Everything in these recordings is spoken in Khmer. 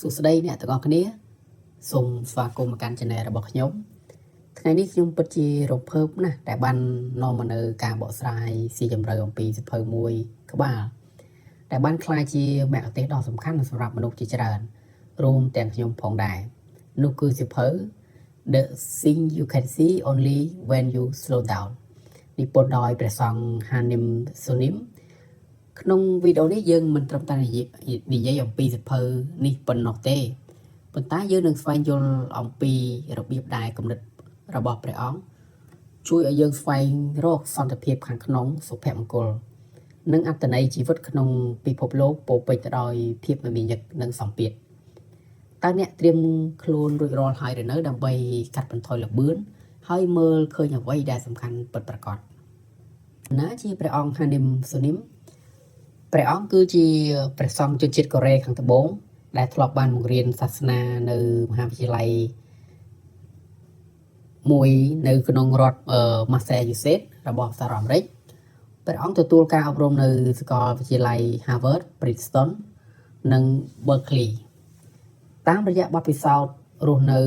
សួស្តីអ្នកទាំងអស់គ្នាសូមស្វាគមន៍មកកាន់ channel របស់ខ្ញុំថ្ងៃនេះខ្ញុំពិតជារំភើបណាស់ដែលបាននាំមកនៅការបកស្រាយស៊ីជម្រៅអំពីសៀវភៅមួយក្បាលដែលបានក្លាយជាមគ្គុទ្ទេសក៍ដ៏សំខាន់សម្រាប់មនុស្សជាច្រើនរួមទាំងខ្ញុំផងដែរនោះគឺសៀវភៅ The Thing You Can See Only When You Slow Down និពន្ធដោយព្រះសង្ឃ Hanim Sunim ក្នុងវីដេអូនេះយើងមិនត្រឹមតែនិយាយអំពីសៀវភៅនេះប៉ុណ្ណោះទេប៉ុន្តែយើងនឹងស្វែងយល់អំពីរបៀបដែលគំនិតរបស់ព្រះអង្គជួយឲ្យយើងស្វែងរកសន្តិភាពខាងក្នុងសុភមង្គលនិងអត្ថន័យជីវិតក្នុងពិភពលោកពោរពេញទៅដោយភាពមមាញឹកនិងសម្ពាធតើអ្នកត្រៀមខ្លួនរួចរាល់ហើយឬនៅដើម្បីកាត់បន្ថយល្បឿនហើយមើលឃើញអ្វីដែលសំខាន់ពិតប្រាកដណាជាព្រះអង្គ Hanim Sunim ព្រះអង្គគឺជាព្រះសង្ឃជនជាតិកូរ៉េខាងត្បូងដែលធ្លាប់បានបង្រៀនសាសនានៅមហាវិទ្យាល័យមួយនៅក្នុងរដ្ឋ Massachusetts របស់សហរដ្ឋអាមេរិកព្រះអង្គទទួលការអប់រំនៅសាកលវិទ្យាល័យ Harvard, Princeton និង Berkeley តាមរយៈបទពិសោធន៍រស់នៅ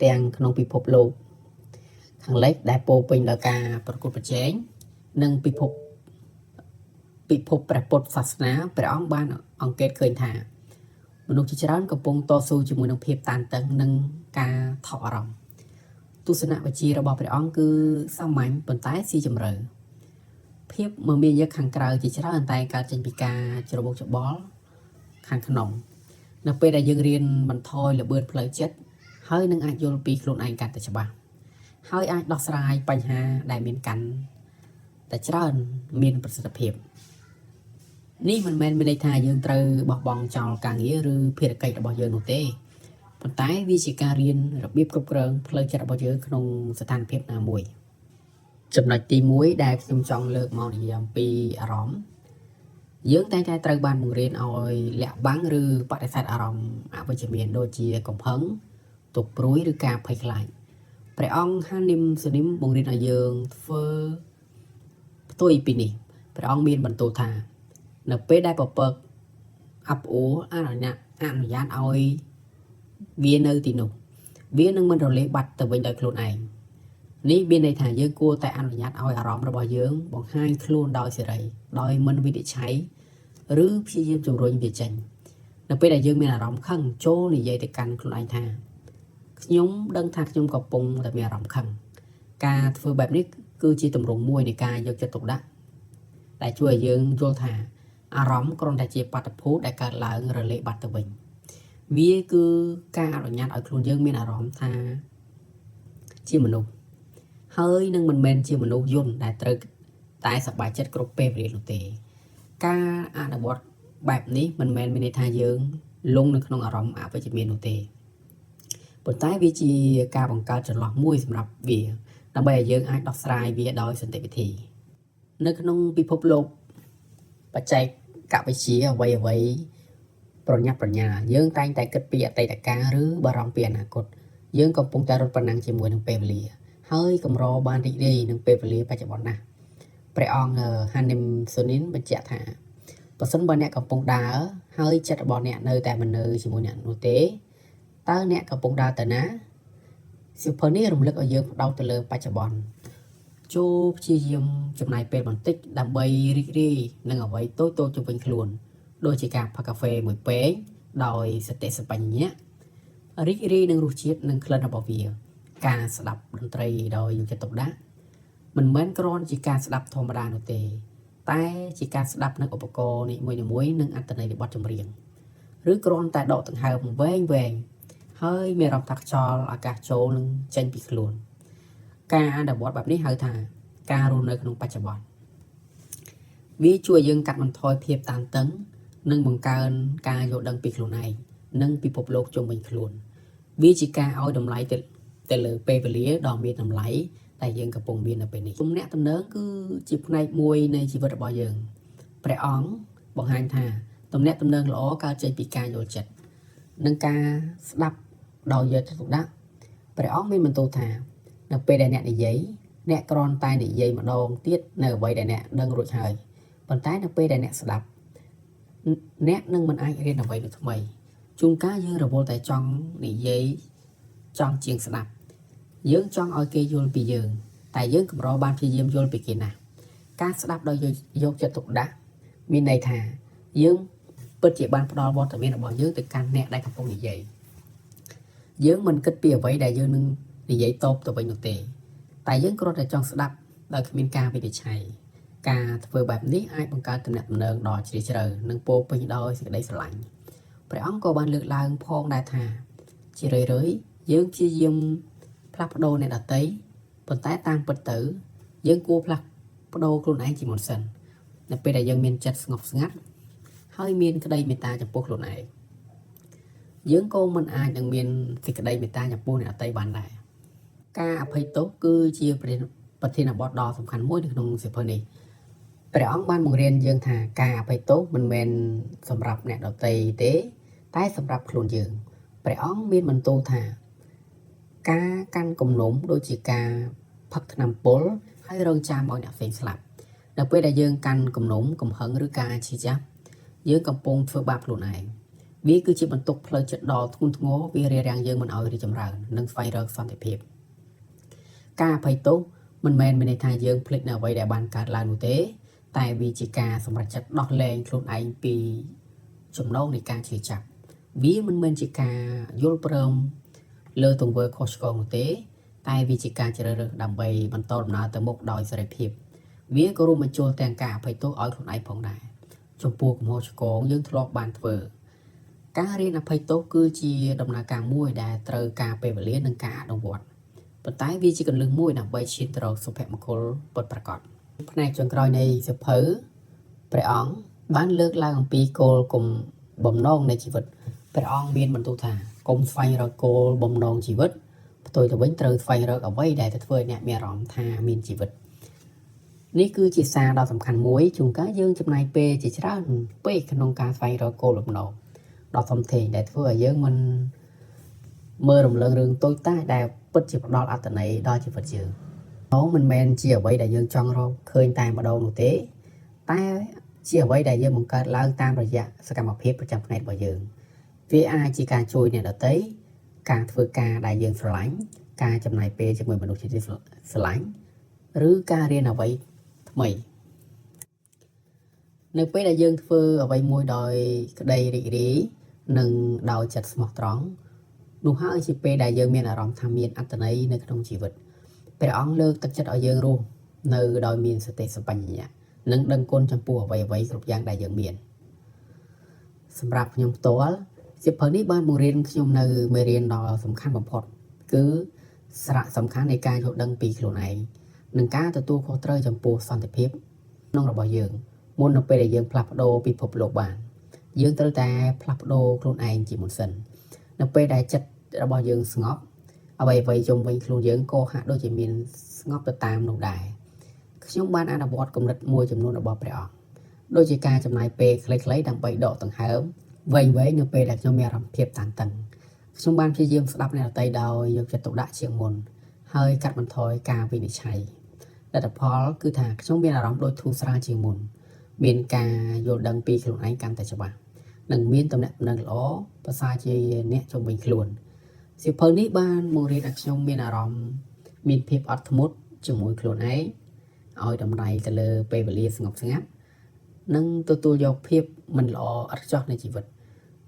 ទាំងក្នុងពិភពលោកខាងលិចដែលពោរពេញដោយការប្រកួតប្រជែងនិងពិភពព្រះពុទ្ធសាសនាព្រះអង្គបានអង្កេតឃើញថាមនុស្សជាច្រើនកំពុងតស៊ូជាមួយនឹងភាពតានតឹងនិងការថប់អារម្មណ៍ទស្សនវិជ្ជារបស់ព្រះអង្គគឺសាមញ្ញប៉ុន្តែស៊ីជម្រៅភាពមមាញឹកខាងក្រៅជាច្រើនតែកើតចេញពីការច្របូកច្របល់ខាងក្នុងនៅពេលដែលយើងរៀនបន្ថយល្បឿនផ្លូវចិត្តហើយនឹងអាចយល់ពីខ្លួនឯងកាន់តែច្បាស់ហើយអាចដោះស្រាយបញ្ហាដែលមានកាន់តែច្រើនមានប្រសិទ្ធភាពនេះមិនមែនមានន័យថាយើងត្រូវបោះបង់ចោលការងារឬភារកិច្ចរបស់យើងនោះទេប៉ុន្តែវាជាការរៀនរបៀបគ្រប់គ្រងផ្លូវចិត្តរបស់យើងក្នុងស្ថានភាពណាមួយចំណុចទី1ដែលខ្ញុំចង់លើកមកនិយាយអំពីអារម្មណ៍យើងតែងតែត្រូវបានបង្រៀនឲ្យលាក់បាំងឬបដិសេធអារម្មណ៍អវិជ្ជមានដូចជាកំហឹងទុក្ខព្រួយឬការភ័យខ្លាចព្រះអង្គ Hanim Sunim បង្រៀនឲ្យយើងធ្វើផ្ទុយពីនេះព្រះអង្គមានបន្ទូលថានៅពេលដែលពពកអាប់អួរអនុញ្ញាតឲ្យវានៅទីនោះវានឹងមិនរលាយបាត់ទៅវិញដោយខ្លួនឯងនេះមានន័យថាយើងគួរតែអនុញ្ញាតឲ្យអារម្មណ៍របស់យើងបង្ហាញខ្លួនដោយសេរីដោយមិនវិនិច្ឆ័យឬព្យាយាមជំរុញវាចេញនៅពេលដែលយើងមានអារម្មណ៍ខឹងចូលនិយាយទៅកាន់ខ្លួនឯងថាខ្ញុំដឹងថាខ្ញុំកំពុងតែមានអារម្មណ៍ខឹងការធ្វើបែបនេះគឺជាទម្រង់មួយនៃការយកចិត្តទុកដាក់ដែលជួយឲ្យយើងយល់ថាអារម្មណ៍គ្រាន់តែជាបាតុភូតដែលកើតឡើងរលាយបាត់ទៅវិញវាគឺការអនុញ្ញាតឲ្យខ្លួនយើងមានអារម្មណ៍ថាជាមនុស្សហើយនឹងមិនមែនជាមនុស្សយន្តដែលត្រូវតែសប្បាយចិត្តគ្រប់ពេលវេលានោះទេការអនុវត្តបែបនេះមិនមែនមានន័យថាយើងលងនៅក្នុងអារម្មណ៍អវិជ្ជមាននោះទេប៉ុន្តែវាជាការបង្កើតចន្លោះមួយសម្រាប់វាដើម្បីឲ្យយើងអាចដោះស្រាយវាដោយសន្តិវិធីនៅក្នុងពិភពលោកបច្ចេកវិទ្យាអ្វីប្រញាប់ប្រញាល់យើងតែងតែគិតពីអតីតកាលឬបារម្ភពីអនាគតយើងកំពុងតែរត់ប្រណាំងជាមួយនឹងពេលវេលាហើយកម្របានរីករាយនឹងពេលវេលាបច្ចុប្បន្នណាស់ព្រះអង្គ Hanim Sunim បញ្ជាក់ថាបើសិនបើអ្នកកំពុងដើរហើយចិត្តរបស់អ្នកនៅតែមិននៅជាមួយអ្នកនោះទេតើអ្នកកំពុងដើរទៅណាសៀវភៅនេះរំលឹកឲ្យយើងផ្ដោតទៅលើបច្ចុប្បន្នចូលព្យាយាមចំណាយពេលបន្តិចដើម្បីរីករាយនឹងអ្វីតូចៗជុំវិញខ្លួនដូចជាការផឹកកាហ្វេមួយពែងដោយសតិសម្បជញ្ញៈរីករាយនឹងរសជាតិនិងក្លិនរបស់វាការស្ដាប់តន្ត្រីដោយយកចិត្តទុកដាក់មិនមែនគ្រាន់ជាការស្ដាប់ធម្មតានោះទេតែជាការស្ដាប់នៅឧបករណ៍នីមួយៗនិងអត្ថន័យនៃបទចម្រៀងឬគ្រាន់តែដកដង្ហើមវែងហើយមានអារម្មណ៍ថាខ្យល់អាកាសចូលនឹងចេញពីខ្លួនការអនុវត្តបែបនេះហៅថាការរស់នៅក្នុងបច្ចុប្បន្នវាជួយយើងកាត់បន្ថយភាពតានតឹងនិងបង្កើនការយល់ដឹងពីខ្លួនឯងនិងពិភពលោកជុំវិញខ្លួនវាជាការឲ្យតម្លៃទៅលើពេលវេលាដ៏មានតម្លៃដែលយើងកំពុងមាននៅពេលនេះទំនាក់ទំនងគឺជាផ្នែកមួយនៃជីវិតរបស់យើងព្រះអង្គបង្ហាញថាទំនាក់ទំនងល្អកើតចេញពីការយល់ចិត្តនិងការស្ដាប់ដោយយកចិត្តទុកដាក់ព្រះអង្គមានបន្ទូលថានៅពេលដែលអ្នកនិយាយអ្នកគ្រាន់តែនិយាយម្ដងទៀតនៅអ្វីដែលអ្នកដឹងរួចហើយប៉ុន្តែនៅពេលដែលអ្នកស្ដាប់អ្នកនឹងមិនអាចរៀនអ្វីថ្មី ជួនកាលយើងរវល់តែចង់និយាយចង់ជាងស្ដាប់យើងចង់ឲ្យគេយល់ពីយើងតែយើងកម្របានព្យាយាមយល់ពីគេណាស់ការស្ដាប់ដោយយកចិត្តទុកដាក់មានន័យថាយើងពិតជាបានផ្ដល់វត្តមានរបស់យើងទៅកាន់អ្នកដែលកំពុងនិយាយយើងមិនគិតពីអ្វីដែលយើងនឹងនិយាយតបទៅវិញនោះទេតែយើងគ្រាន់តែចង់ស្ដាប់ដោយគ្មានការវិនិច្ឆ័យការធ្វើបែបនេះអាចបង្កើតទំនាក់ទំនងដ៏ជ្រាលជ្រៅនិងពោរពេញដោយសេចក្តីស្រឡាញ់ព្រះអង្គក៏បានលើកឡើងផងដែរថាជារឿយៗយើងព្យាយាមផ្លាស់ប្ដូរអ្នកដទៃប៉ុន្តែតាមពិតទៅយើងគួរផ្លាស់ប្ដូរខ្លួនឯងជាមុនសិននៅពេលដែលយើងមានចិត្តស្ងប់ស្ងាត់ហើយមានក្តីមេត្តាចំពោះខ្លួនឯងយើងក៏មិនអាចនឹងមានសេចក្តីមេត្តាចំពោះអ្នកដទៃបានដែរការអភ័យទោសគឺជាប្រធានបទដ៏សំខាន់មួយនៅក្នុងសៀវភៅនេះព្រះអង្គបានបង្រៀនយើងថាការអភ័យទោសមិនមែនសម្រាប់អ្នកដទៃទេតែសម្រាប់ខ្លួនយើងព្រះអង្គមានបន្ទូលថាការកាន់គំនុំដូចជាការផឹកថ្នាំពុលហើយរងចាំឲ្យអ្នកផ្សេងស្លាប់នៅពេលដែលយើងកាន់គំនុំកំហឹងឬការឈឺចាប់យើងកំពុងធ្វើបាបខ្លួនឯងវាគឺជាបន្ទុកផ្លូវចិត្តដ៏ធ្ងន់ធ្ងរវារារាំងយើងមិនឲ្យរីកចម្រើននិងស្វែងរកសន្តិភាពការអភ័យទោសមិនមែនមានន័យថាយើងភ្លេចនៅអ្វីដែលបានកើតឡើងនោះទេតែវាជាការសម្រេចចិត្តដោះលែងខ្លួនឯងពីចំណងនៃការឈឺចាប់វាមិនមែនជាការយល់ព្រមលើទង្វើខុសឆ្គងនោះទេតែវាជាការជ្រើសរើសដើម្បីបន្តដំណើរទៅមុខដោយសេរីភាពវាក៏រួមបញ្ចូលទាំងការអភ័យទោសឲ្យខ្លួនឯងផងដែរចំពោះកំហុសឆ្គងយើងធ្លាប់បានធ្វើការរៀនអភ័យទោសគឺជាដំណើរការមួយដែលត្រូវការពេលវេលានិងការអនុវត្តប៉ុន្តែវាជាគន្លឹះមួយដើម្បីឈានទៅរកសុភមង្គលពិតប្រាកដផ្នែកចុងក្រោយនៃសៀវភៅព្រះអង្គបានលើកឡើងអំពីគោលបំណងនៃជីវិតព្រះអង្គមានបន្ទូលថាកុំស្វែងរកគោលបំណងជីវិតផ្ទុយទៅវិញត្រូវស្វែងរកអ្វីដែលទៅធ្វើឲ្យអ្នកមានអារម្មណ៍ថាមានជីវិតនេះគឺជាសារដ៏សំខាន់មួយជួនកាលយើងចំណាយពេលជាច្រើនពេកក្នុងការស្វែងរកគោលបំណងដ៏ធំធេងដែលធ្វើឲ្យយើងមិនមើលរំលងរឿងតូចតាចដែលពិតជាផ្ដល់អត្ថន័យដល់ជីវិតយើងនោះមិនមែនជាអ្វីដែលយើងចង់រកឃើញតែម្ដងនោះទេតែជាអ្វីដែលយើងបង្កើតឡើងតាមរយៈសកម្មភាពប្រចាំថ្ងៃរបស់យើងវាអាចជាការជួយអ្នកដទៃការធ្វើការដែលយើងស្រឡាញ់ការចំណាយពេលជាមួយមនុស្សជាស្រឡាញ់ឬការរៀនអ្វីថ្មីនៅពេលដែលយើងធ្វើអ្វីមួយដោយក្តីរីករាយនិងដោយចិត្តស្មោះត្រង់នោះហើយជាពេលដែលយើងមានអារម្មណ៍ថាមានអត្ថន័យនៅក្នុងជីវិតព្រះអង្គលើកទឹកចិត្តឲ្យយើងរស់នៅដោយមានសតិសម្បជញ្ញៈនិងដឹងគុណចំពោះអ្វីៗគ្រប់យ៉ាងដែលយើងមានសម្រាប់ខ្ញុំផ្ទាល់សៀវភៅនេះបានបង្រៀនខ្ញុំនៅមេរៀនដ៏សំខាន់បំផុតគឺសារៈសំខាន់នៃការយល់ដឹងពីខ្លួនឯងនិងការទទួលខុសត្រូវចំពោះសន្តិភាពក្នុងរបស់យើងមុននៅពេលដែលយើងផ្លាស់ប្ដូរពិភពលោកបានយើងត្រូវតែផ្លាស់ប្ដូរខ្លួនឯងជាមុនសិននៅពេលដែលចិត្តរបស់យើងស្ងប់អ្វីៗជុំវិញខ្លួនយើងក៏ហាក់ដូចជាមានស្ងប់ទៅតាមនោះដែរខ្ញុំបានអនុវត្តគំនិតមួយចំនួនរបស់ព្រះអង្គដូចជាការចំណាយពេលខ្លីៗដើម្បីដកដង្ហើមវែងៗនៅពេលដែលខ្ញុំមានអារម្មណ៍ភាពតានតឹងខ្ញុំបានព្យាយាមស្ដាប់អ្នកដទៃដោយយកចិត្តទុកដាក់ជាងមុនហើយកាត់បន្ថយការវិនិច្ឆ័យលទ្ធផលគឺថាខ្ញុំមានអារម្មណ៍ដូចធូរស្រាលជាងមុនមានការយល់ដឹងពីខ្លួនឯងកាន់តែច្បាស់និងមានទំនាក់ទំនងល្អប្រសើរជាអ្នកជុំវិញខ្លួនសៀវភៅនេះបានបង្រៀនឲ្យខ្ញុំមានអារម្មណ៍មានភាពអត់ធ្មត់ជាមួយខ្លួនឯងឲ្យតម្លៃទៅលើពេលវេលាស្ងប់ស្ងាត់និងទទួលយកភាពមិនល្អឥតខ្ចោះនៃជីវិត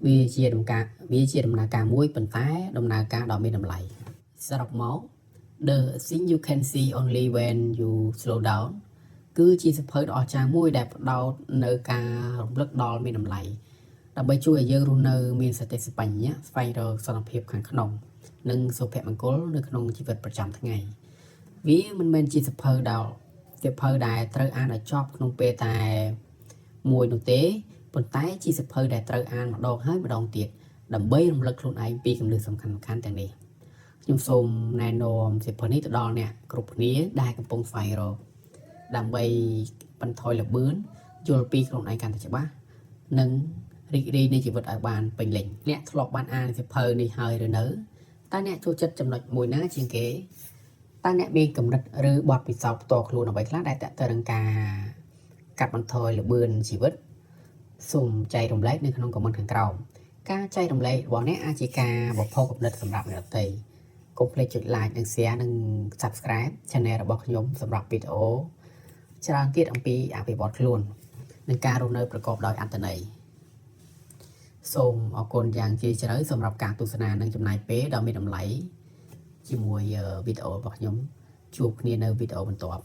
វាជាដំណើរការមួយប៉ុន្តែដំណើរការដ៏មានតម្លៃសរុបមក The thing you can see only when you slow down គឺជាសៀវភៅដ៏អស្ចារ្យមួយដែលផ្ដោតនៅការរំលឹកដល់មានតម្លៃដើម្បីជួយឲ្យយើងរស់នៅមានសតិសម្បជញ្ញៈស្វែងរកសន្តិភាពខាងក្នុងនិងសុភមង្គលនៅក្នុងជីវិតប្រចាំថ្ងៃវាមិនមែនជាសៀវភៅដែលត្រូវអានឲ្យចប់ក្នុងពេលតែមួយនោះទេប៉ុន្តែជាសៀវភៅដែលត្រូវអានម្ដងហើយម្ដងទៀតដើម្បីរំលឹកខ្លួនឯងពីគន្លឹះសំខាន់ៗទាំងនេះខ្ញុំសូមណែនាំសៀវភៅនេះទៅដល់អ្នកគ្រប់គ្នាដែលកំពុងស្វែងរកដើម្បីបន្ថយល្បឿនយល់ពីខ្លួនឯងកាន់តែច្បាស់និងរីករាយនៃជីវិតឲ្យបានពេញលេញអ្នកធ្លាប់បានអានសៀវភៅនេះហើយឬនៅតើអ្នកចូលចិត្តចំណុចមួយណាជាងគេតើអ្នកមានគំនិតឬបទពិសោធន៍ផ្ទាល់ខ្លួនអ្វីខ្លះដែលតើទៅនឹងការកាត់បន្ថយល្បឿនជីវិតសូមចែករំលែកនៅក្នុងខមមិនខាងក្រោម ការចែករំលែករបស់អ្នកអាចជាការបរិភោគកំណត់សម្រាប់អ្នកដទៃកុំភ្លេចចុច like និង share និង subscribe channel របស់ខ្ញុំសម្រាប់វីដេអូច្រើនទៀតអំពីអភិវឌ្ឍខ្លួននិងការរស់នៅប្រកបដោយអត្ថន័យសូមអរគុណយ៉ាងជ្រាលជ្រៅសម្រាប់ការទស្សនានិងចំណាយពេលដ៏មានតម្លៃជាមួយវីដេអូរបស់ខ្ញុំជួបគ្នានៅវីដេអូបន្ទាប់